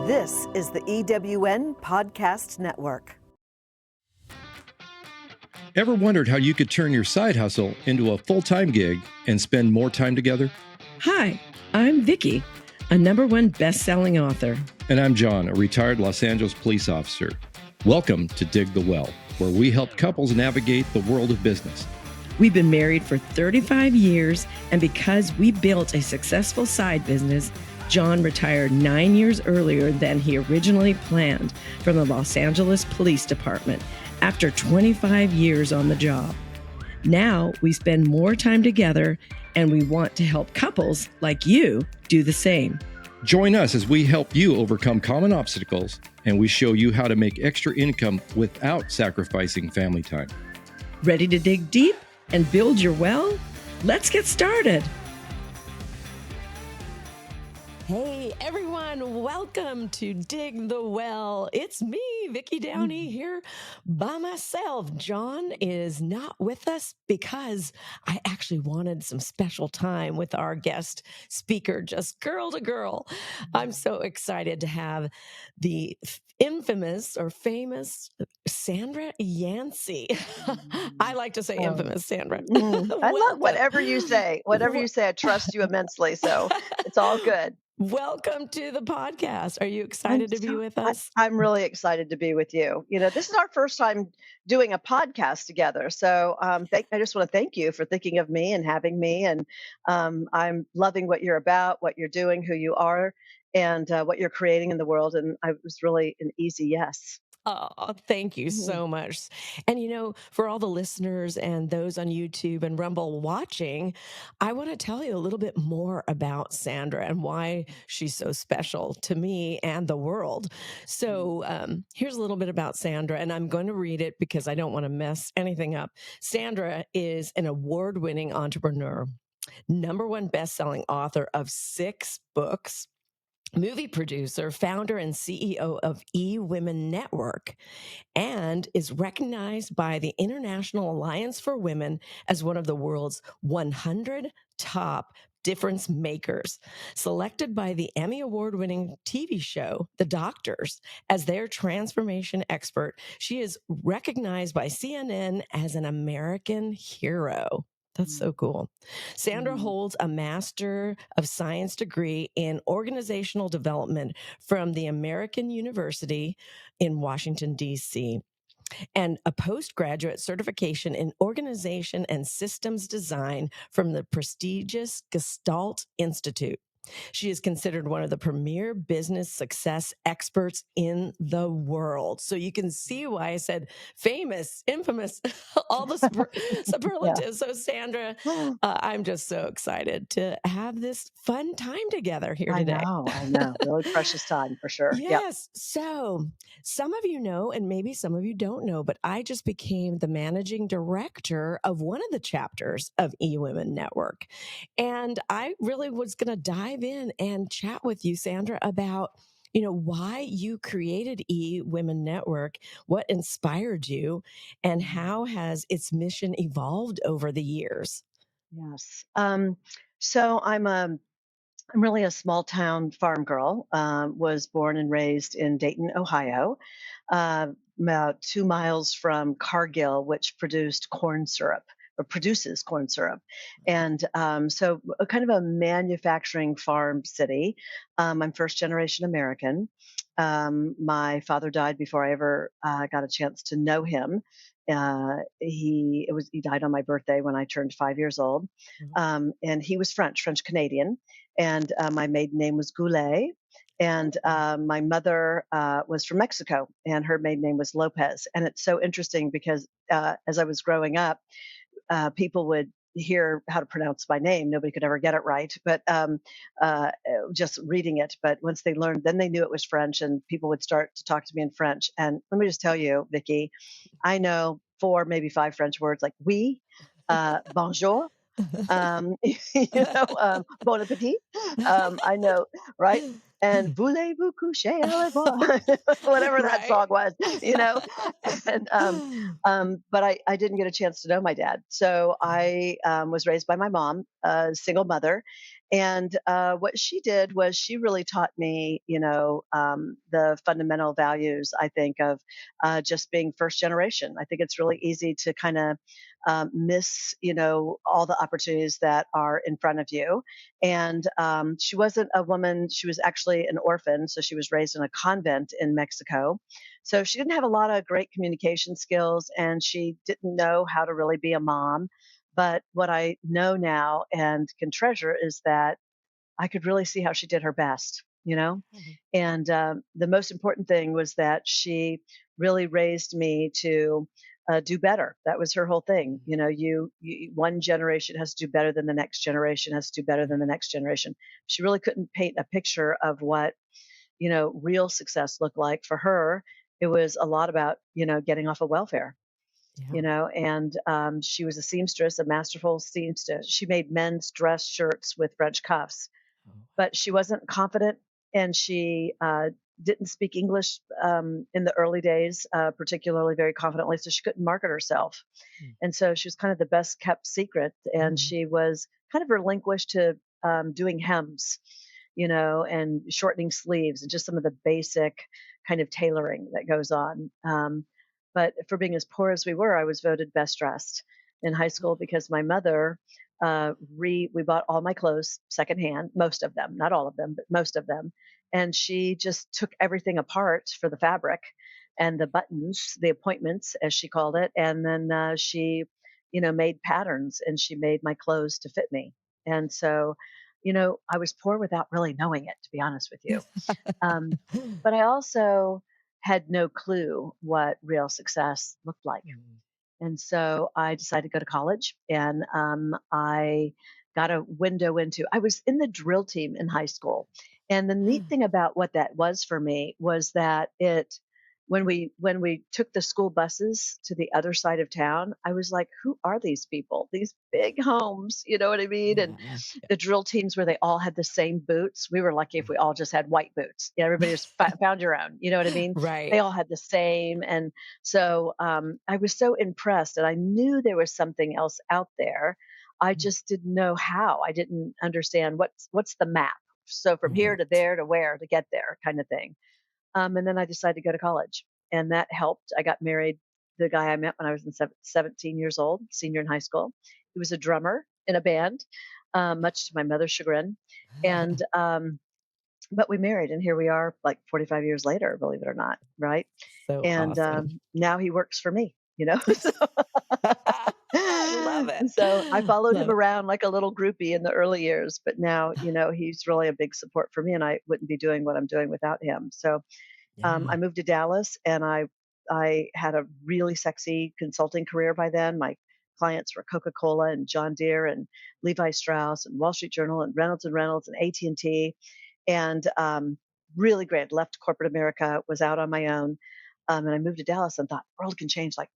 This is the eWomen Podcast Network. Ever wondered how you could turn your side hustle into a full-time gig and spend more time together? Hi, I'm Vikki, a #1 best-selling author. And I'm John, a retired Los Angeles police officer. Welcome to Dig the Well, where we help couples navigate the world of business. We've been married for 35 years, and because we built a successful side business, John retired 9 years earlier than he originally planned from the Los Angeles Police Department after 25 years on the job. Now we spend more time together, and we want to help couples like you do the same. Join us as we help you overcome common obstacles, and we show you how to make extra income without sacrificing family time. Ready to dig deep and build your well? Let's get started. Hey everyone, welcome to Dig the Well. It's me, Vikki Downey, here by myself. John is not with us because I actually wanted some special time with our guest speaker, just girl to girl. I'm so excited to have the infamous or famous Sandra Yancey. I like to say infamous, Sandra. I love whatever you say. Whatever you say, I trust you immensely. So it's all good. Welcome to the podcast. Are you excited to be with us? I'm really excited to be with you. You know, this is our first time doing a podcast together. So I just want to thank you for thinking of me and having me. And I'm loving what you're about, what you're doing, who you are, and what you're creating in the world. And it was really an easy yes. Oh, thank you so much. And, you know, for all the listeners and those on YouTube and Rumble watching, I want to tell you a little bit more about Sandra and why she's so special to me and the world. So here's a little bit about Sandra, and I'm going to read it because I don't want to mess anything up. Sandra is an award-winning entrepreneur, #1 best-selling author of 6 books, movie producer, founder, and CEO of eWomenNetwork, and is recognized by the International Alliance for Women as one of the world's 100 top difference makers, selected by the Emmy Award-winning TV show, The Doctors, as their transformation expert. She is recognized by CNN as an American hero. That's so cool. Sandra holds a Master of Science degree in Organizational Development from the American University in Washington, D.C., and a postgraduate certification in Organization and Systems Design from the prestigious Gestalt Institute. She is considered one of the premier business success experts in the world. So you can see why I said famous, infamous, all the superlatives. Yeah. So Sandra, I'm just so excited to have this fun time together here today. I know. Really precious time for sure. Yes. Yep. So some of you know, and maybe some of you don't know, but I just became the managing director of one of the chapters of eWomenNetwork. And I really was going to dive in and chat with you, Sandra, about, you know, why you created eWomenNetwork, what inspired you, and how has its mission evolved over the years? Yes. So I'm really a small town farm girl. Was born and raised in Dayton, Ohio, about 2 miles from Cargill, which produces corn syrup. And so kind of a manufacturing farm city. I'm first generation American. My father died before I ever got a chance to know him. He died on my birthday when I turned 5 years old. And he was French Canadian. And my maiden name was Goulet. And my mother was from Mexico, and her maiden name was Lopez. And it's so interesting because as I was growing up, people would hear how to pronounce my name. Nobody could ever get it right, but just reading it. But once they learned, then they knew it was French, and people would start to talk to me in French. And let me just tell you, Vikki, I know 4, maybe 5 French words like oui, bonjour, bon appetit. I know, right? And voulez-vous coucher à la whatever that song was, And but I didn't get a chance to know my dad, so I was raised by my mom, a single mother, And what she did was she really taught me, the fundamental values, I think, of just being first generation. I think it's really easy to kind of miss, all the opportunities that are in front of you. And she wasn't a woman, she was actually an orphan. So she was raised in a convent in Mexico. So she didn't have a lot of great communication skills, and she didn't know how to really be a mom. But what I know now and can treasure is that I could really see how she did her best, Mhm. And the most important thing was that she really raised me to do better. That was her whole thing. Mm. One generation has to do better than the next generation has to do better than the next generation. She really couldn't paint a picture of what real success looked like for her. It was a lot about getting off of welfare, Yeah. and she was a seamstress, a masterful seamstress. She made men's dress shirts with French cuffs, Oh, but she wasn't confident, and she didn't speak English in the early days, particularly very confidently, so she couldn't market herself. mm, And so she was kind of the best kept secret, and mm, she was kind of relinquished to doing hems, and shortening sleeves and just some of the basic kind of tailoring that goes on. But for being as poor as we were, I was voted best dressed in high school because my mother we bought all my clothes secondhand, most of them, not all of them, but most of them. And she just took everything apart for the fabric and the buttons, the appointments, as she called it. And then she, made patterns, and she made my clothes to fit me. And so, I was poor without really knowing it, to be honest with you. Um, but I also had no clue what real success looked like. mm. And so I decided to go to college, and I got a window into, I was in the drill team in high school. And the neat thing about what that was for me was that when we took the school buses to the other side of town, I was like, who are these people? These big homes, you know what I mean? And Yeah. the drill teams where they all had the same boots. We were lucky if we all just had white boots. Yeah, everybody just found your own, you know what I mean? They Right. all had the same. And so I was so impressed, and I knew there was something else out there. I Mm. just didn't know how. I didn't understand what's the map. So from here to Right. there to where to get there, kind of thing. And then I decided to go to college, and that helped. I got married. The guy I met when I was 17 years old, senior in high school. He was a drummer in a band, much to my mother's chagrin. And but we married, and here we are, like 45 years later, believe it or not, right? So And awesome. now he works for me, I love So I it. followed him Love it. around like a little groupie in the early years, but now, he's really a big support for me, and I wouldn't be doing what I'm doing without him. So I Yeah. moved to Dallas, and I had a really sexy consulting career by then. My clients were Coca-Cola and John Deere and Levi Strauss and Wall Street Journal and Reynolds and AT&T, and really great. Left corporate America, was out on my own, and I moved to Dallas and thought the world can change like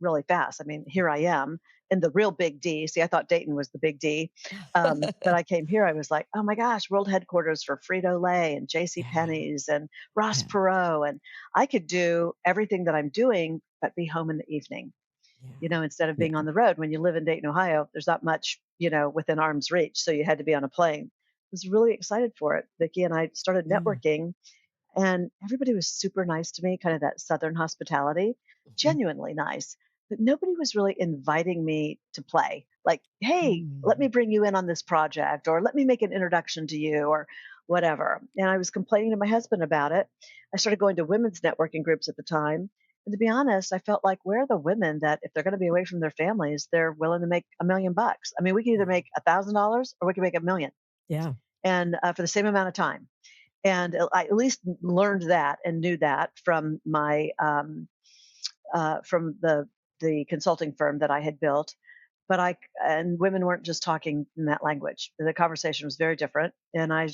really fast. I mean, here I am in the real big D. See, I thought Dayton was the big D, but I came here. I was like, oh my gosh, world headquarters for Frito Lay and J.C. Yeah. Penney's and Ross Yeah. Perot, and I could do everything that I'm doing, but be home in the evening. Yeah. Instead of being Yeah. on the road. When you live in Dayton, Ohio, there's not much, within arm's reach. So you had to be on a plane. I was really excited for it. Vicki and I started Yeah. networking, and everybody was super nice to me, kind of that Southern hospitality, Mhm. genuinely nice. But nobody was really inviting me to play. Like, hey, let me Mm. bring you in on this project, or let me make an introduction to you, or whatever. And I was complaining to my husband about it. I started going to women's networking groups at the time. And to be honest, I felt like, where are the women that, if they're going to be away from their families, they're willing to make $1 million? I mean, we can either make $1,000 or we can make 1 million, Yeah. and for the same amount of time. And I at least learned that and knew that from my from the consulting firm that I had built. But and women weren't just talking in that language. The conversation was very different, and I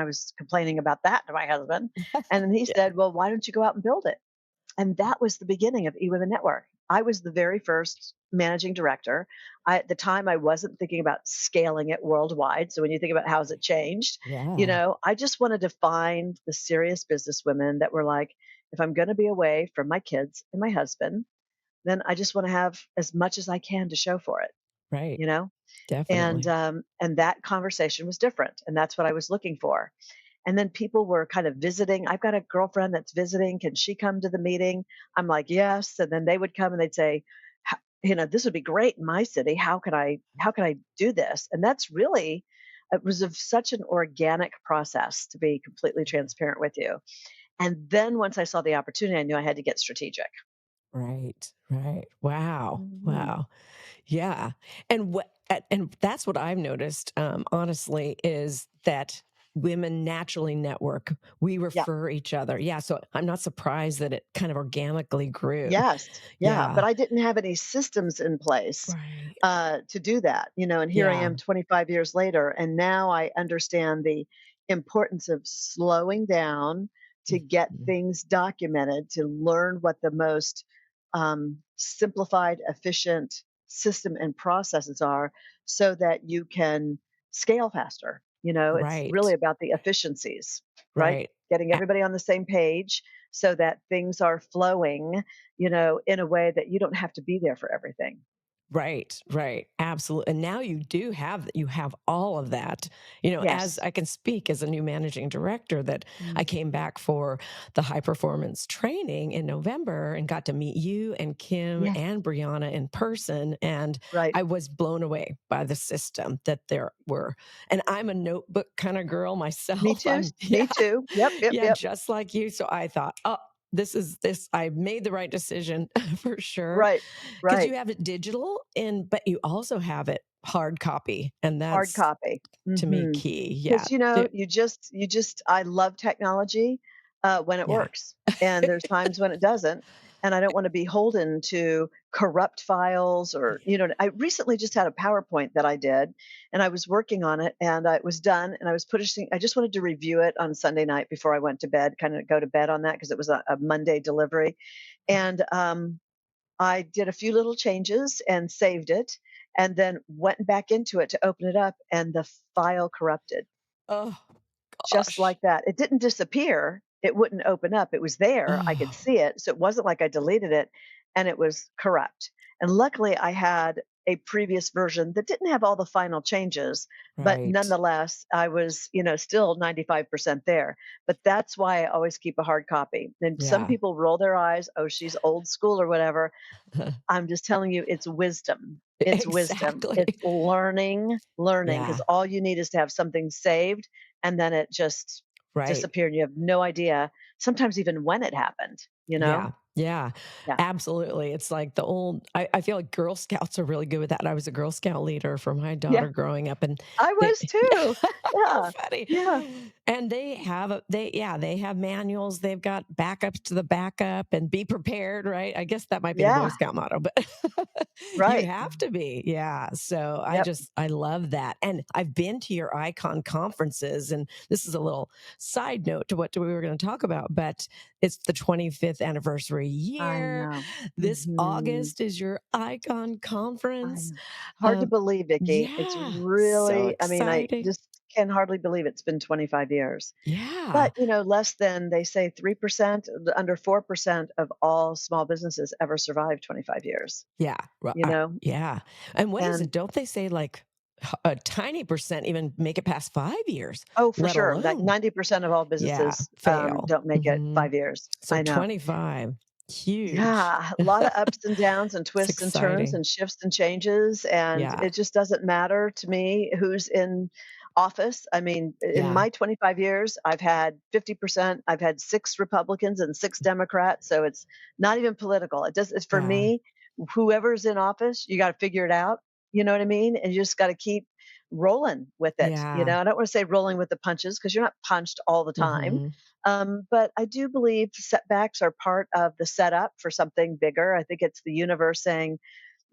was complaining about that to my husband, and then he Yeah. said, "Well, why don't you go out and build it?" And that was the beginning of eWomenNetwork. I was the very first managing director. At the time, I wasn't thinking about scaling it worldwide. So when you think about how has it changed, Yeah. I just wanted to find the serious business women that were like, if I'm going to be away from my kids and my husband, then I just want to have as much as I can to show for it. Right. you know? Definitely. And that conversation was different. And that's what I was looking for. And then people were kind of visiting. I've got a girlfriend that's visiting. Can she come to the meeting? I'm like, yes. And then they would come and they'd say, this would be great in my city. How can I do this? And that's really, it was of such an organic process, to be completely transparent with you. And then once I saw the opportunity, I knew I had to get strategic. Right. Right. Wow. Mhm. Wow. Yeah. And that's what I've noticed, honestly, is that women naturally network. We Yeah. refer each other. Yeah. So I'm not surprised that it kind of organically grew. Yes. Yeah. But Yeah. I didn't have any systems in place Right. to do that, and here I Yeah. am 25 years later. And now I understand the importance of slowing down to get Mhm. things documented, to learn what the most simplified, efficient system and processes are so that you can scale faster. It's really Right. about the efficiencies, right? Right. Getting A- everybody on the same page so that things are flowing, in a way that you don't have to be there for everything. Right, right. Absolutely. And now you have all of that. As Yes. I can speak as a new managing director, that I Mm. came back for the high performance training in November and got to meet you and Kim Yeah. and Brianna in person. And Right. I was blown away by the system that there were. And I'm a notebook kind of girl Me myself. too. I'm Me yeah, too. Yep. Yep. yeah, Yep. just like you. So I thought, oh, this I made the right decision for sure, Right. because you Right. have it digital, but you also have it hard copy, and Hard that's, copy. to me, Mhm. key. Yeah. 'Cause, you just I love technology, when it Yeah. works, and there's times when it doesn't, and I don't wanna be beholden to corrupt files. Or, I recently just had a PowerPoint that I did, and I was working on it, and, it was done, and I just wanted to review it on Sunday night before I went to bed, kinda go to bed on that because it was a Monday delivery, and, I did a few little changes and saved it, and then went back into it to open it up, and the file corrupted. Oh Just gosh. like that. It didn't disappear. It wouldn't open up. It was there. I could Oh, see it. So it wasn't like I deleted it, and it was corrupt. And luckily, I had a previous version that didn't have all the final changes, but right. nonetheless, I was, still 95% there. But that's why I always keep a hard copy. And some Yeah. people roll their eyes, oh, she's old school or whatever. I'm just telling you, it's wisdom. It's wisdom. Exactly. It's learning, because Yeah. all you need is to have something saved, and then it just Right. disappeared. You have no idea, sometimes even when it happened, you know? Yeah, yeah, Yeah. absolutely. It's like the old I feel like Girl Scouts are really good with that. I was a Girl Scout leader for my Yeah. daughter growing up, and I they was too. how Yeah. funny. Yeah. And they have manuals, they've got backups to the backup, and be prepared, right? I guess that might be the Boy Yeah. Scout motto, but you Right. have to be. Yeah. So Yep. I love that. And I've been to your icon conferences, and this is a little side note to what we were going to talk about, but it's the 25th anniversary I year. know. This Mhm. August is your icon I conference. know. Hard to Um, believe, Vicki. It's yeah, so really, I mean, I exciting. just can hardly believe it's been 25 years. Yeah. But, less than, they say, 3%, under 4% of all small businesses ever survive 25 years, Yeah, yeah, and what is and it? Don't they say, like, a tiny percent even make it past 5 years, oh, for let sure, like alone 90% of all yeah, businesses, fail. don't make it Mhm. 5 years. So I know. 25, huge. Yeah, a lot of ups and downs and It's twists and turns exciting. and shifts and changes, and Yeah, it just doesn't matter to me who's in office. I mean, in yeah, my 25 years, I've had 50%, I've had 6 Republicans and 6 Democrats, so it's not even political. It's for yeah, me, whoever's in office, you gotta figure it out, you know what I mean? And you just gotta keep rolling with it, yeah, I don't wanna say rolling with the punches, because 'cause you're not punched all the time. mhm, But I do believe setbacks are part of the setup for something bigger. I think it's the universe saying,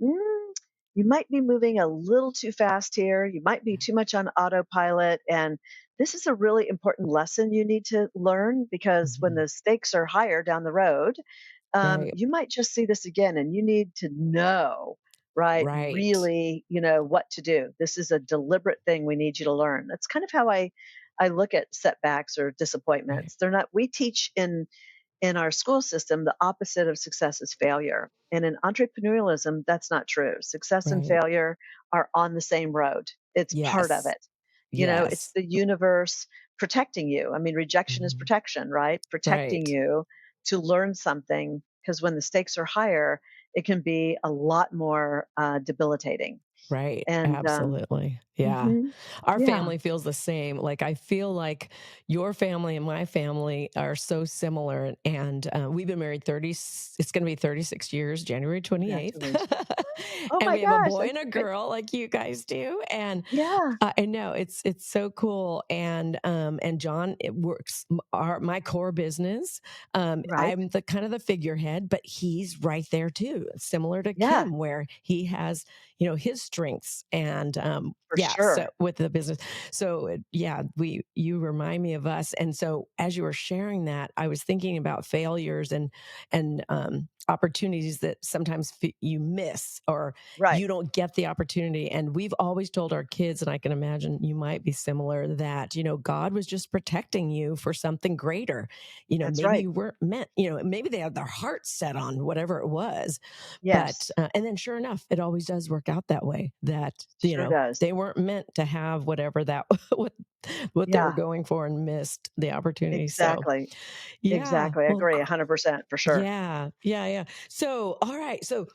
mm, you might be moving a little too fast here. You might be too much on autopilot. And this is a really important lesson you need to learn, because when mhm, the stakes are higher down the road, right, you might just see this again, and you need to know, right, right, really, what to do. This is a deliberate thing we need you to learn. That's kind of how I look at setbacks or right, disappointments. They're not, we teach in our school system, the opposite of success is failure. And in entrepreneurialism, that's not true. Success and Right. failure are on the same road. It's part of Yes. it. It's Yes. the universe protecting you. I mean, rejection is Mhm. protection, right? Protecting Right. you to learn something, because when the stakes are higher, it can be a lot more debilitating. Right. And Absolutely. Yeah. mhm, Our yeah, family feels the same. Like, I feel like your family and my family are so similar. And we've been married it's going to be 36 years, January 28th. congratulations. Oh And my we have a gosh, boy that's and a great. girl like you guys do. And Yeah, I know it's so cool. And John, it works my core business. right. I'm the kind of the figurehead, but he's right there too, similar to Yeah, Kim, where he has, his strengths. And for yeah, so sure. with the business. So yeah, you remind me of us. And so as you were sharing that, I was thinking about failures and opportunities that sometimes you miss, or Right. you don't get the opportunity. And we've always told our kids, and I can imagine you might be similar, that, God was just protecting you for something greater. That's Maybe right. you weren't meant, maybe they had their heart set on whatever it was. But, Yes, and then sure enough, it always does work out that way, that, sure does. they weren't meant to have whatever that, what they were Yeah, going for, and missed the opportunity. So, exactly. yeah. Exactly. I Well, agree 100% for sure. yeah. Yeah. Yeah. So, all right. So,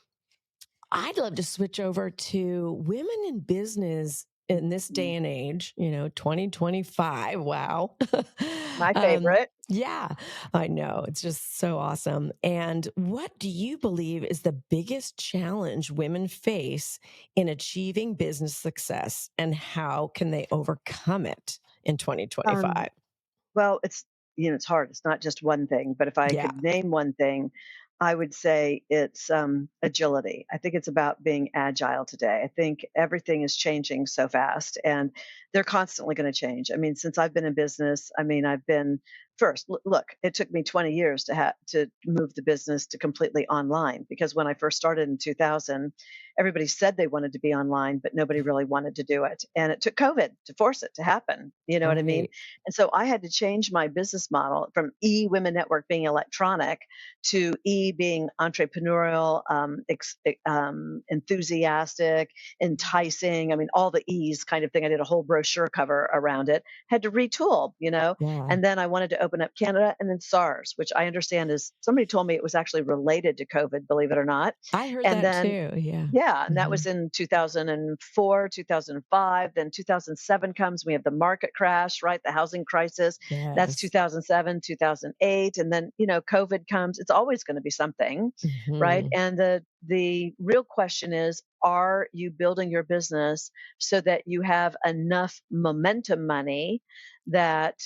I'd love to switch over to women in business in this Mhm. day and age, 2025. Wow. My favorite. Yeah, I know. It's just so awesome. And what do you believe is the biggest challenge women face in achieving business success, and how can they overcome it in Um, 2025? well, it's hard. It's not just one thing, but if I Yeah, could name one thing, I would say it's agility. I think it's about being agile today. I think everything is changing so fast, and they're constantly going to change. I mean, since I've been in business, I mean, I've been first. Look, it took me 20 years to move the business to completely online, because when I first started in 2000, everybody said they wanted to be online, but nobody really wanted to do it, and it took COVID to force it to happen. You know what I mean? right. And so I had to change my business model from eWomenNetwork being electronic to E being entrepreneurial, enthusiastic, enticing. I mean, all the E's kind of thing. I did a whole brochure cover around it. Had to retool. Yeah. And then I wanted to open up Canada, and then SARS, which I understand is, somebody told me it was actually related to COVID, believe it or not. I heard And that then too. Yeah. yeah, and that Hmm. was in 2004, 2005. Then 2007 comes, we have the market crash, right? The housing crisis. That's Yes. 2007, 2008. And then, COVID comes. It's always going to be something, right? Hmm. And the real question is, are you building your business so that you have enough momentum money that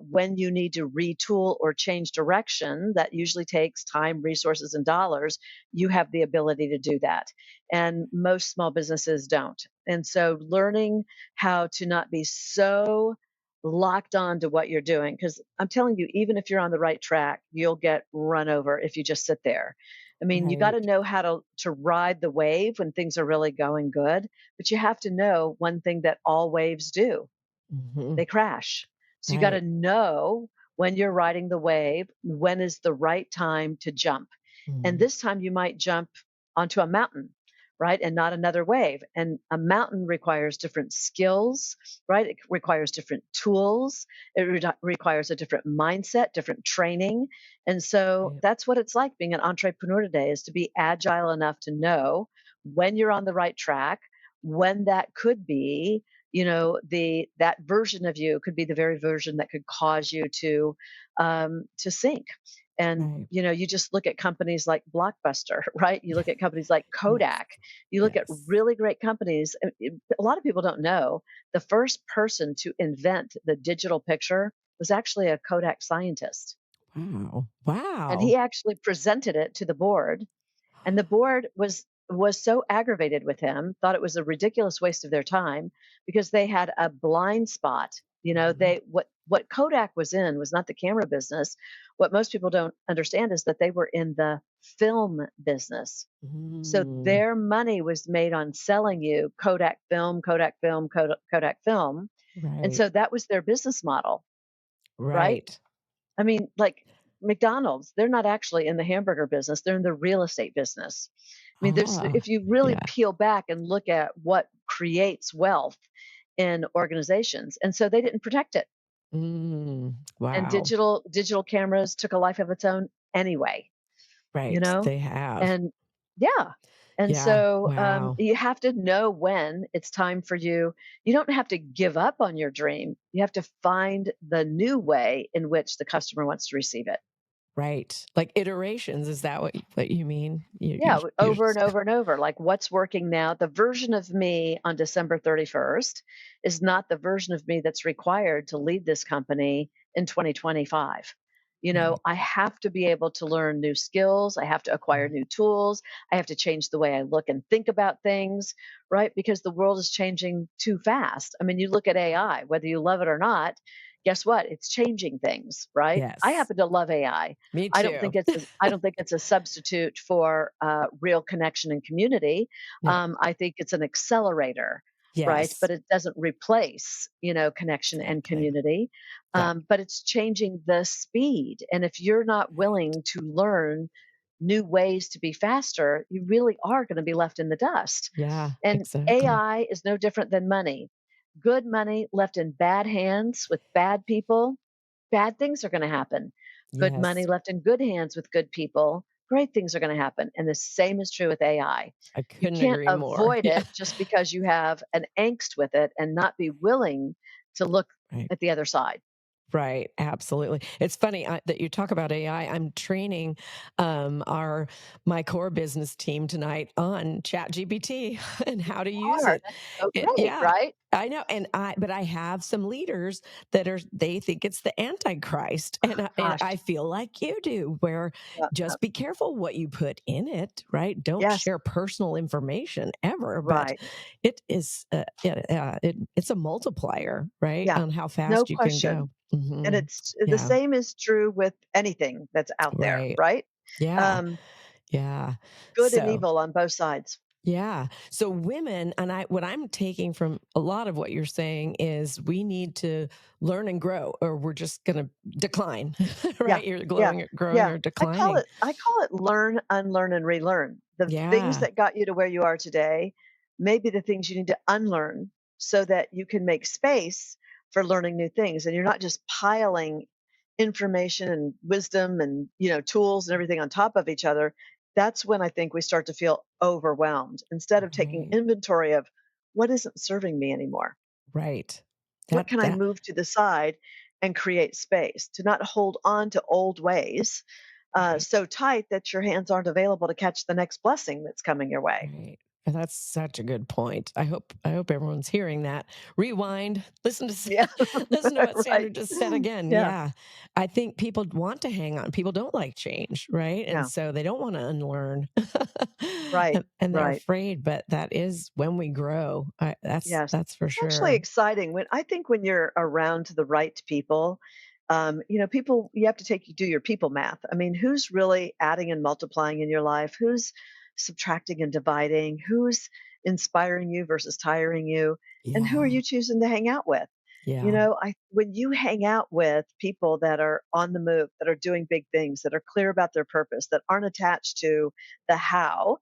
when you need to retool or change direction, that usually takes time, resources, and dollars, you have the ability to do that, and most small businesses don't. And so learning how to not be so locked on to what you're doing, because I'm telling you, even if you're on the right track, you'll get run over if you just sit there. I mean, you got to Right. know how to ride the wave when things are really going good, but you have to know one thing that all waves do: Hmm. they crash. So you got to Right. know when you're riding the wave, when is the right time to jump. And Mm. this time you might jump onto a mountain, right? And not another wave. And a mountain requires different skills, right? It requires different tools. It requires a different mindset, different training. And so Right. that's what it's like being an entrepreneur today, is to be agile enough to know when you're on the right track, when that could be, the that version of you could be the very version that could cause you to sink. And Right. you just look at companies like Blockbuster, right? You look at companies like Yes. Kodak. You look at Yes. really great companies. A lot of people don't know the first person to invent the digital picture was actually a Kodak scientist, Wow. and Wow. he actually presented it to the board, and the board was so aggravated with him, thought it was a ridiculous waste of their time, because they had a blind spot. Mhm. They what Kodak was in was not the camera business. What most people don't understand is that they were in the film business. So Mm. their money was made on selling you Kodak film, Kodak film, Kodak film. And Right. so that was their business model, right? Right. I mean, like, McDonald's, they're not actually in the hamburger business, they're in the real estate business. I mean, there's Ah, if you really yeah. peel back and look at what creates wealth in organizations, and so they didn't protect it. And Wow. digital cameras took a life of its own anyway, you Right. know? They have. And yeah. And Yeah. so Wow. you have to know when it's time for you. You don't have to give up on your dream. You have to find the new way in which the customer wants to receive it. Right. Like iterations. Is that what you mean? Yeah, You over and just, over and over. Like what's working now, the version of me on December 31st is not the version of me that's required to lead this company in 2025. right. I have to be able to learn new skills. I have to acquire Mhm. new tools. I have to change the way I look and think about things, right? Because the world is changing too fast. I mean, you look at AI, whether you love it or not, guess what? It's changing things, right? I Yes. happen to love AI. Me I don't too. think it's a substitute for real connection and community. No. I think it's an accelerator, right? Yes. But it doesn't replace, connection and Exactly. community. Yeah. But it's changing the speed. And if you're not willing to learn new ways to be faster, you really are going to be left in the dust. Yeah. And Exactly. AI is no different than money. Good money left in bad hands with bad people, bad things are going to happen. Good money Yes. left in good hands with good people, great things are going to happen. And the same is true with AI. I You couldn't can't agree more. avoid Yeah. it just because you have an angst with it and not be willing to look Right. at the other side. Right, absolutely. It's funny that you talk about AI. I'm training our my core business team tonight on ChatGPT and how to use Are it. that's so great, Yeah, right? I know, but I have some leaders that they think it's the Antichrist, and Gosh, I feel like you do, where yeah, just be careful what you put in it. Right, don't yes, share personal information ever, but right, it is it's a multiplier, right, yeah, on how no fast you can question. go. And Mhm. it's the Yeah, same is true with anything that's out there, right. right? Yeah, Um, yeah. Good and So, evil on both sides. yeah. So women, and what I'm taking from a lot of what you're saying is we need to learn and grow, or we're just going to decline, Yeah, right? You're yeah, growing yeah. or I call declining. it I call it learn, unlearn, and relearn. The things Yeah. that got you to where you are today may be the things you need to unlearn so that you can make space for learning new things. And you're not just piling information and wisdom and tools and everything on top of each other. That's when I think we start to feel overwhelmed instead of taking Right. inventory of what isn't serving me anymore. Right. What That can I that move to the side and create space to not hold on to old ways right. so tight that your hands aren't available to catch the next blessing that's coming your way? Right. And that's such a good point. I hope everyone's hearing that. Rewind, listen to Yeah, listen to what Sandra right. just said again. Yeah, Yeah. I think people want to hang on. People don't like change, right? And yeah, so they don't want to unlearn. right, And they're right. afraid, but that is when we grow. Yes, That's for it's actually sure. exciting when you're around the right people. People you have to do your people math. I mean, who's really adding and multiplying in your life? Who's subtracting and dividing? Who's inspiring you versus tiring you? And who are Yeah. you choosing to hang out with? Yeah. I when you hang out with people that are on the move, that are doing big things, that are clear about their purpose, that aren't attached to the how,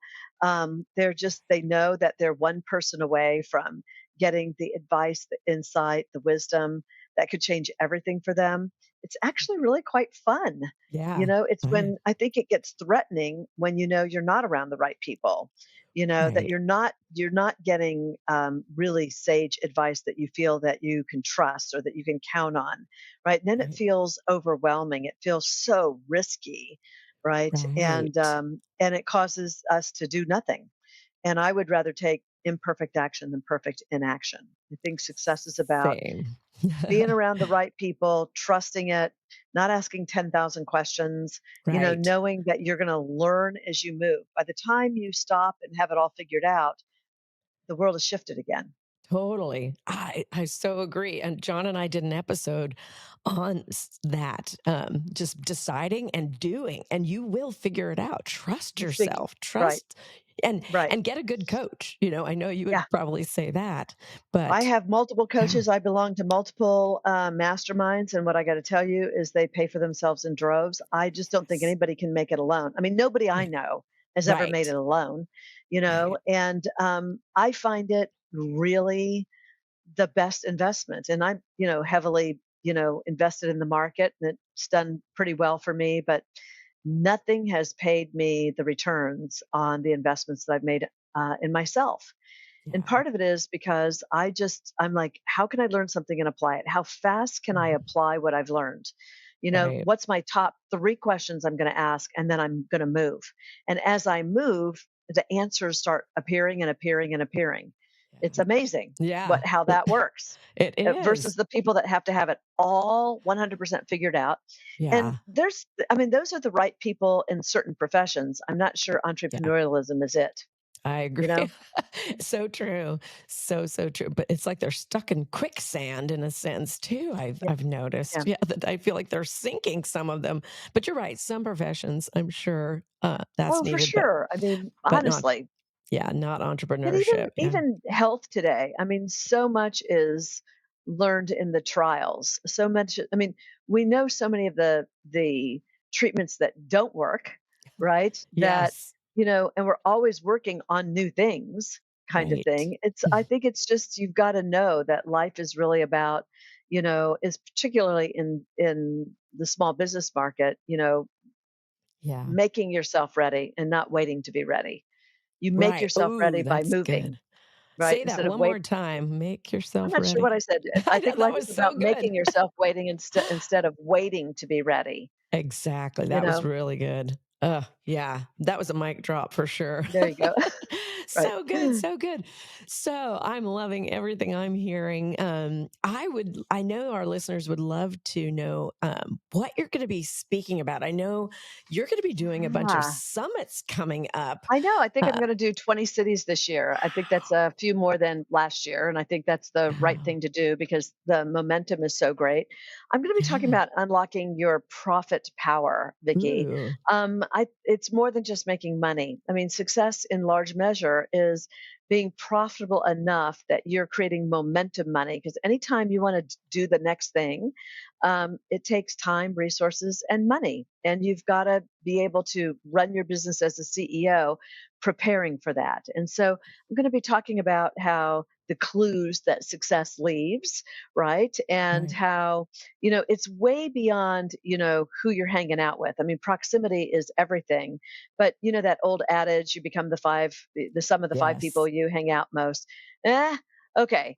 they know that they're one person away from getting the advice, the insight, the wisdom that could change everything for them. It's actually really quite fun. Yeah. It's I when I think it gets threatening when you're not around the right people. That right. you're not getting really sage advice that you feel that you can trust or that you can count on, right? And then it Right. feels overwhelming. It feels so risky, right? And Right. um, and it causes us to do nothing. And I would rather take imperfect action than perfect inaction. I think success is about Same. being around the right people, trusting it, not asking 10,000 questions, Right. knowing that you're going to learn as you move. By the time you stop and have it all figured out, the world has shifted again. Totally. I so agree. And John and I did an episode on that, just deciding and doing, and you will figure it out. Trust You figure, yourself. right. Right. and get a good coach. I know you would Yeah. probably say that, I but have multiple yeah, coaches. I belong to multiple masterminds. And what I got to tell you is they pay for themselves in droves. I just don't think yes, anybody can make it alone. I mean, nobody I yeah, know has ever made right, it alone, you know, right, and I find it really the best investment. And I'm, heavily, invested in the market and it's done pretty well for me, but nothing has paid me the returns on the investments that I've made in myself. And yeah, part of it is because I'm like, how can I learn something and apply it? How fast can I mhm, apply what I've learned? right, What's my top three questions I'm going to ask? And then I'm going to move. And as I move, the answers start appearing and appearing and appearing. It's yeah, amazing yeah, how that works it versus is, the people that have to have it all 100% figured out. And yeah, I mean, those are the right people in certain professions. I'm not sure yeah. entrepreneurialism is it, I you agree. know? So true. So true. But it's like they're stuck in quicksand in a sense too. I've Yeah. I've Yeah. noticed. Yeah, that I feel like they're sinking some of them. But you're right. Some professions, I'm sure that's Oh, for needed, but sure. I mean, not honestly, yeah, not but even entrepreneurship. Yeah. even health today, I mean, so much is learned in the trials. So much, I mean, we know so many of the treatments that don't work, right? That, Yes. and we're always working on new things kind of Right. thing. I think it's just you've got to know that life is really about, is particularly in the small business market, Yeah. making yourself ready and not waiting to be ready. You make Right. yourself Ooh, ready by that's moving, good. right? Say that Instead of one wait. more time. Make I'm yourself not sure what ready. I said. I I know think that life is was so about good. making yourself waiting instead of waiting to be ready, Exactly, you that was know? really good. Yeah, that was a mic drop for sure. There you go. Right. So good, so good. So, I'm loving everything I'm hearing. I know our listeners would love to know, what you're gonna be speaking about. I know you're gonna be doing a bunch of Ah. summits coming up. I know. I think I'm Uh, going to do 20 cities this year. I think that's a few more than last year. And I think that's the right yeah, thing to do because the momentum is so great. I'm going to be talking yeah. about unlocking your profit power, Vicki. Ooh, It's more than just making money. I mean, success in large measure is being profitable enough that you're creating momentum money. Because anytime you want to do the next thing, it takes time, resources, and money. And you've got to be able to run your business as a CEO preparing for that. And so I'm going to be talking about how the clues that success leaves, right? And right. how, it's way beyond, who you're hanging out with. I mean, proximity is everything. But, that old adage, you become the sum of the five people Yes. you hang out most. Okay.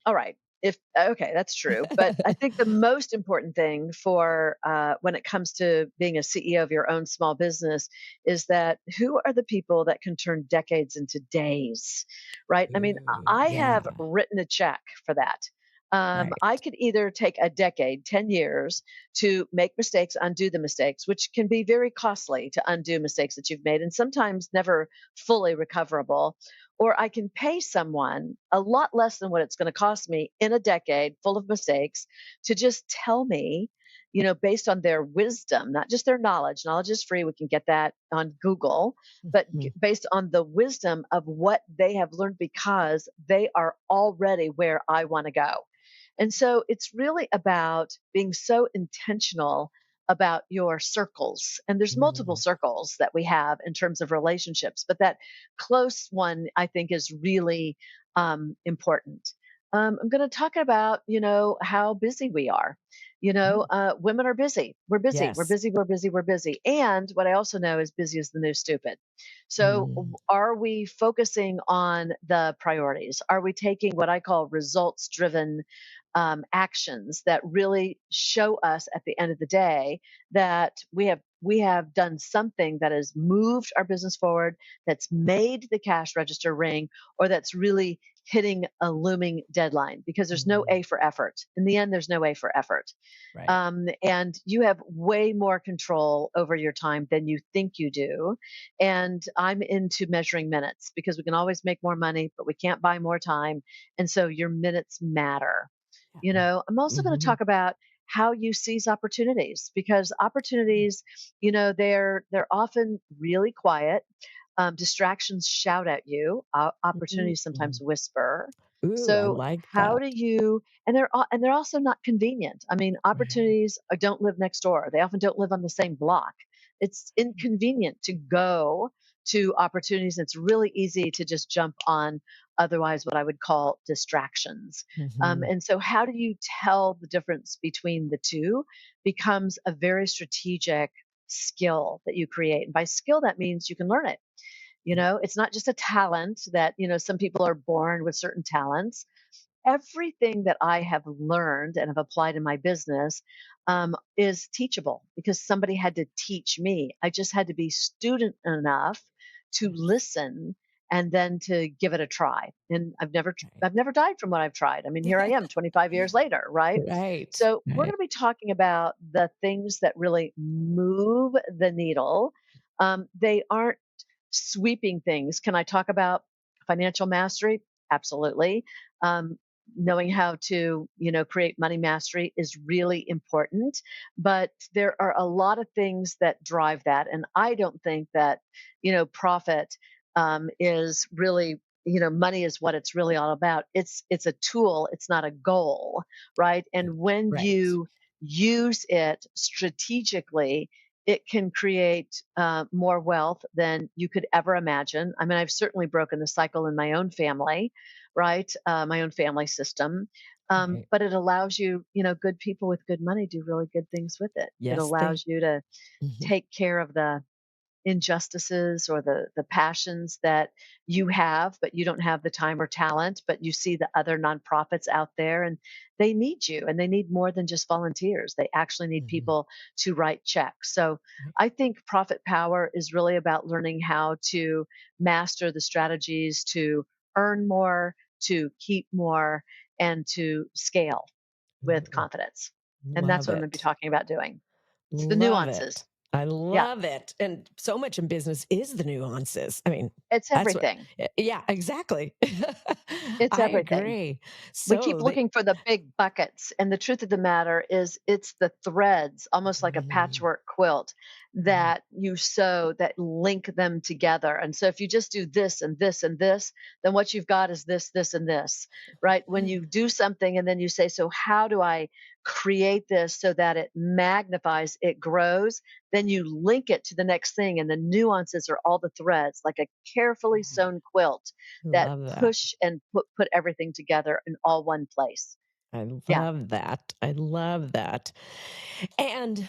All right. If okay, that's true. But I think the most important thing for when it comes to being a CEO of your own small business is that who are the people that can turn decades into days, right? I mean, Ooh, I have yeah, written a check for that. I right. could either take a decade, 10 years to make mistakes, undo the mistakes, which can be very costly to undo mistakes that you've made and sometimes never fully recoverable, or I can pay someone a lot less than what it's going to cost me in a decade full of mistakes to just tell me, based on their wisdom, not just their knowledge. Knowledge is free. We can get that on Google, but Mhm. based on the wisdom of what they have learned because they are already where I want to go. And so it's really about being so intentional about your circles. And there's multiple Mm, circles that we have in terms of relationships, but that close one I think is really important. I'm going to talk about, how busy we are. mm. Women are busy. We're busy. We're Yes. busy. We're busy. We're busy. And what I also know is busy is the new stupid. So, Mm, are we focusing on the priorities? Are we taking what I call results driven actions that really show us at the end of the day that we have done something that has moved our business forward, that's made the cash register ring, or that's really hitting a looming deadline? Because there's no mm, A for effort. In the end, there's no A for effort. right. And you have way more control over your time than you think you do. And I'm into measuring minutes because we can always make more money, but we can't buy more time. And so your minutes matter. Yeah. I'm also going to Mhm. talk about how you seize opportunities because opportunities, they're often really quiet. Distractions shout at you. Opportunities Mm. sometimes whisper. Ooh, I So like how that. do you? And they're also not convenient. I mean, Right. opportunities don't live next door. They often don't live on the same block. It's inconvenient to go to opportunities. It's really easy to just jump on otherwise what I would call distractions. Mhm. And so, how do you tell the difference between the two? Becomes a very strategic skill that you create. And by skill, that means you can learn it. It's not just a talent that, some people are born with certain talents. Everything that I have learned and have applied in my business is teachable because somebody had to teach me. I just had to be student enough to Yes. listen and then to give it a try. And Right. I've never died from what I've tried. I mean, here I am 25 years later, right? Right. So we're Right. going to be talking about the things that really move the needle. They aren't sweeping things. Can I talk about financial mastery? Absolutely. Um, Knowing how to, create money mastery is really important. But there are a lot of things that drive that. And I don't think that, profit is really, money is what it's really all about. It's a tool, it's not a goal, right? And when Right. you use it strategically, it can create more wealth than you could ever imagine. I mean, I've certainly broken the cycle in my own family, right? My own family system. Right. But it allows you, good people with good money do really good things with it. It Yes, they allows you to mhm. take care of the injustices or the passions that you have, but you don't have the time or talent, but you see the other nonprofits out there and they need you and they need more than just volunteers. They actually need Mhm. people to write checks. So Right. I think profit power is really about learning how to master the strategies to earn more, to keep more, and to scale with Ooh, confidence. And that's love what I'm going to be it. talking about doing. It's the Love nuances. it. I Yeah, love it. And so much in business is the nuances. I mean, it's that's what everything. yeah, exactly. It's I everything. agree. We keep So they looking for the big buckets, and the truth of the matter is it's the threads, almost like a Mhm. patchwork quilt, Mhm. that you sew that link them together. And so if you just do this and this and this, then what you've got is this, this, and this, right? When you do something and then you say, so how do I create this so that it magnifies, it grows, then you link it to the next thing, and the nuances are all the threads, like a carefully sewn quilt that Love that. push and put everything together in all one place. I Yeah. love that. I love that. And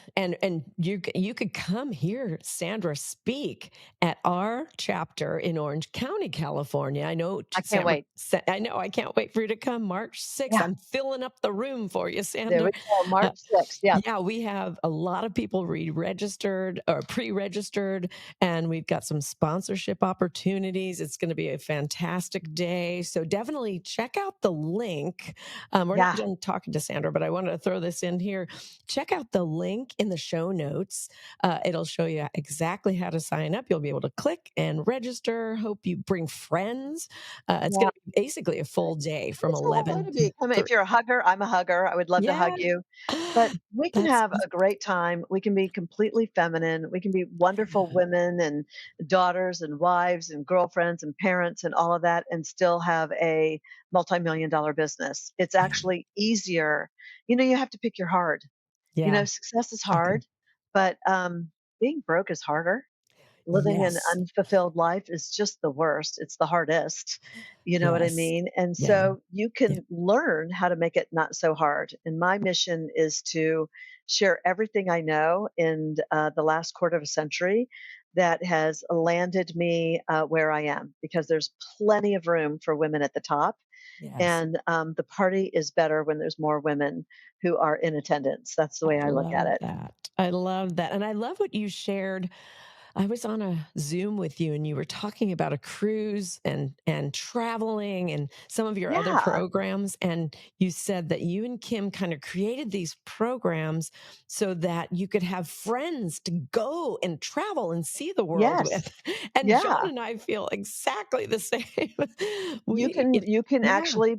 you could come hear Sandra speak at our chapter in Orange County, California. I know I can't Sandra wait. I know I can't wait for you to come March 6th. Yeah. I'm filling up the room for you, There we Sandra. go. Uh, March 6th. Yeah. yeah, we have a lot of people re-registered or pre-registered, and we've got some sponsorship opportunities. It's going to be a fantastic day. So definitely check out the link. We're not Yeah. done talking to Sandra, but I wanted to throw this in here. Check out the link in the show notes. It'll show you exactly how to sign up. You'll be able to click and register. Hope you bring friends. It's Yeah. going to be basically a full day from It's a lot 11 to to be. I mean, 3. if you're a hugger, I'm a hugger. I would love to hug Yeah. you. But we can That's have a great time. We can be completely feminine. We can be wonderful yeah. women and daughters and wives and girlfriends and parents and all of that and still have a multi-million dollar business. It's Yeah. actually easier. You have to pick your hard. Yeah. Success is I think hard, but being broke is harder. Living an yes. unfulfilled life is just the worst. It's the hardest. You know what I Yes. mean? And Yeah. so you Yeah. can learn how to make it not so hard. And my mission is to share everything I know in the last quarter of a century that has landed me where I am, because there's plenty of room for women at the top. Yes. And the party is better when there's more women who are in attendance. That's the I way I look at love it. that. I love that. And I love what you shared. I was on a Zoom with you and you were talking about a cruise and traveling and some of your other Yeah. programs, and you said that you and Kim kind of created these programs so that you could have friends to go and travel and see the world Yes. with. And John Yeah. and I feel exactly the same. You we can it, you can yeah. actually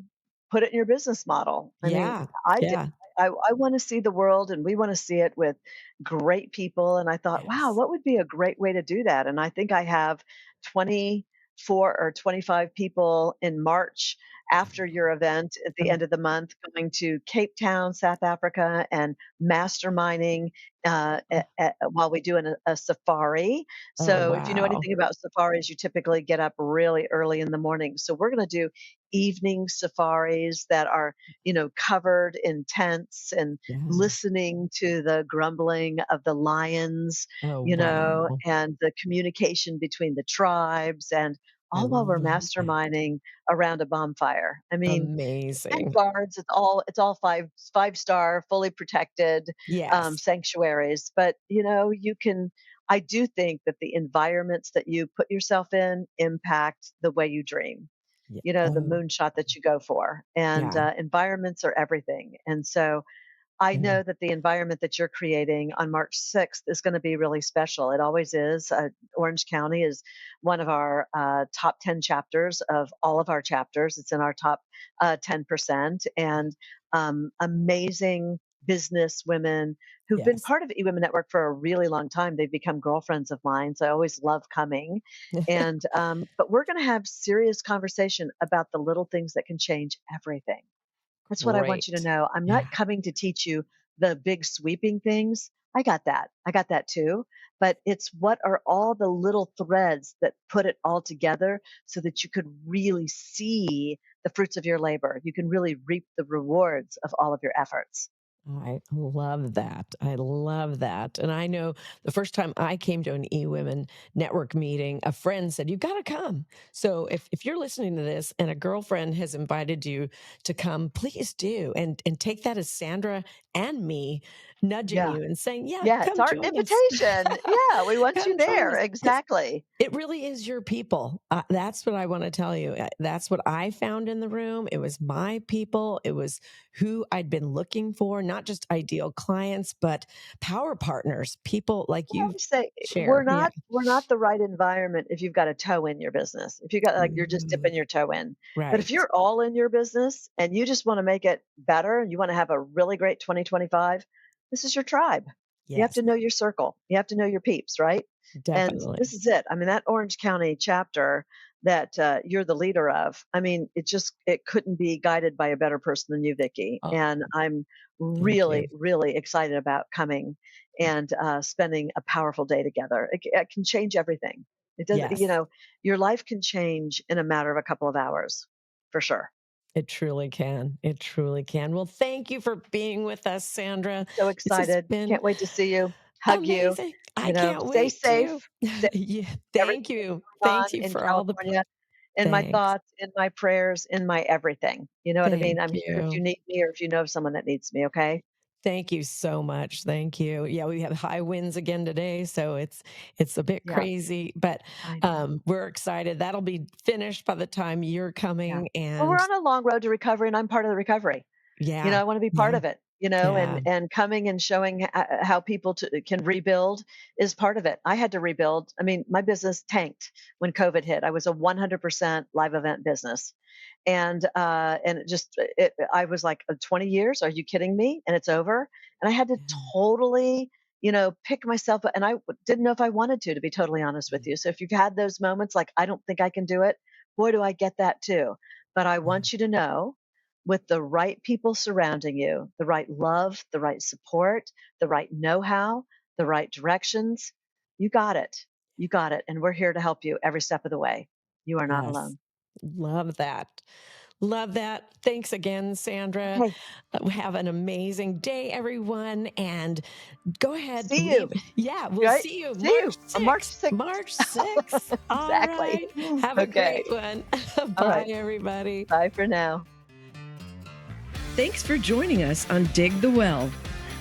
put it in your business model. I mean, Yeah. I did. Yeah. I want to see the world, and we want to see it with great people. And I thought, wow, Yes. what would be a great way to do that? And I think I have 24 or 25 people in March after your event at the end of the month going to Cape Town, South Africa, and masterminding while we do a safari. Oh, So if you know wow. anything about safaris, you typically get up really early in the morning. So we're going to do evening safaris that are, covered in tents and Yeah. listening to the grumbling of the lions, Oh, wow. and the communication between the tribes, and I all while we're love that. masterminding around a bonfire. I mean, 10 Amazing. guards, it's all five-star, fully protected Yes. sanctuaries. But I do think that the environments that you put yourself in impact the way you dream. Yeah. The Oh, moonshot that you go for, and yeah. environments are everything. And so I Yeah. know that the environment that you're creating on March 6th is going to be really special. It always is. Orange County is one of our top 10 chapters of all of our chapters. It's in our top 10%. And amazing business women who've been Yes. part of eWomen Network for a really long time. They've become girlfriends of mine. So I always love coming. And, but we're going to have serious conversation about the little things that can change everything. That's what I want you to Great. know. I'm Yeah. not coming to teach you the big sweeping things. I got that. I got that too. But it's what are all the little threads that put it all together so that you could really see the fruits of your labor. You can really reap the rewards of all of your efforts. I love that. I love that. And I know the first time I came to an eWomen network meeting, a friend said, "You got to come." So if you're listening to this and a girlfriend has invited you to come, please do. And take that as Sandra and me nudging Yeah. you and saying, "Yeah, Yeah. It's come our join us." invitation. Yeah. We want you Come join there. us. Because Exactly. it really is your people. That's what I want to tell you. That's what I found in the room. It was my people. It was who I'd been looking for, not just ideal clients, but power partners, people like I you always say we're share. Yeah. not we're not the right environment if you've got a toe in your business. If you got like you're just Mm, dipping your toe in. But if right. you're all in your business and you just want to make it better and you want to have a really great 2025, this is your tribe. You have Yes, to know your circle. You have to know your peeps, right? And this definitely. is it. I mean, that Orange County chapter that you're the leader of. I mean, it couldn't be guided by a better person than you, Vikki. Oh, And I'm thank you. really, really excited about coming and spending a powerful day together. It can change everything. It does, Yes, your life can change in a matter of a couple of hours, for sure. it truly can. It truly can. Well, thank you for being with us, Sandra. So This has excited. been Can't wait to see you, hug you. amazing. I can't Stay wait safe. to. Stay Yeah, everything thank that's you. going on Thank you in for all the California, in my thanks. thoughts, in my prayers, in my everything. You know what I mean? Thank I'm here if you you. need me or if you know of someone that needs me. Okay. Thank you so much. Thank you. Yeah, we have high winds again today, so it's a bit Yeah, crazy, but I know. we're excited. That'll be finished by the time you're Yeah. coming, Well, we're and on a long road to recovery, and I'm part of the recovery. yeah, I want to be part yeah, of it, yeah. and coming and showing how people can rebuild is part of it. I had to rebuild. I mean, my business tanked when COVID hit. I was a 100% live event business. And I was like, 20 years? Are you kidding me? And it's over. And I had to Yeah. totally, pick myself up. And didn't know if I wanted to be totally honest with Mm, you. So if you've had those moments, like, I don't think I can do it, boy, do I get that too. But I yeah. want you to know, with the right people surrounding you, the right love, the right support, the right know how, the right directions, you got it. You got it. And we're here to help you every step of the way. You are not Yes. alone. Love that. Love that. Thanks again, Sandra. Okay. Have an amazing day, everyone, and go ahead, See leave. you. Yeah, we'll Right? see you See March you on March 6th. 6th. March 6th. All Exactly. right. Have a Okay. great one. All Bye, right. everybody. Bye for now. Thanks for joining us on Dig the Well.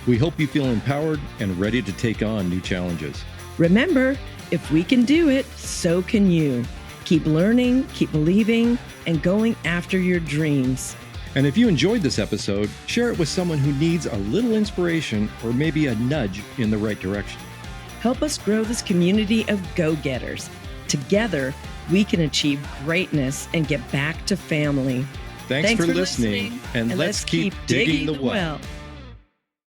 We hope you feel empowered and ready to take on new challenges. Remember, if we can do it, so can you. Keep learning, keep believing, and going after your dreams. And if you enjoyed this episode, share it with someone who needs a little inspiration or maybe a nudge in the right direction. Help us grow this community of go-getters. Together, we can achieve greatness and get back to family. Thanks for listening, and let's keep digging the well.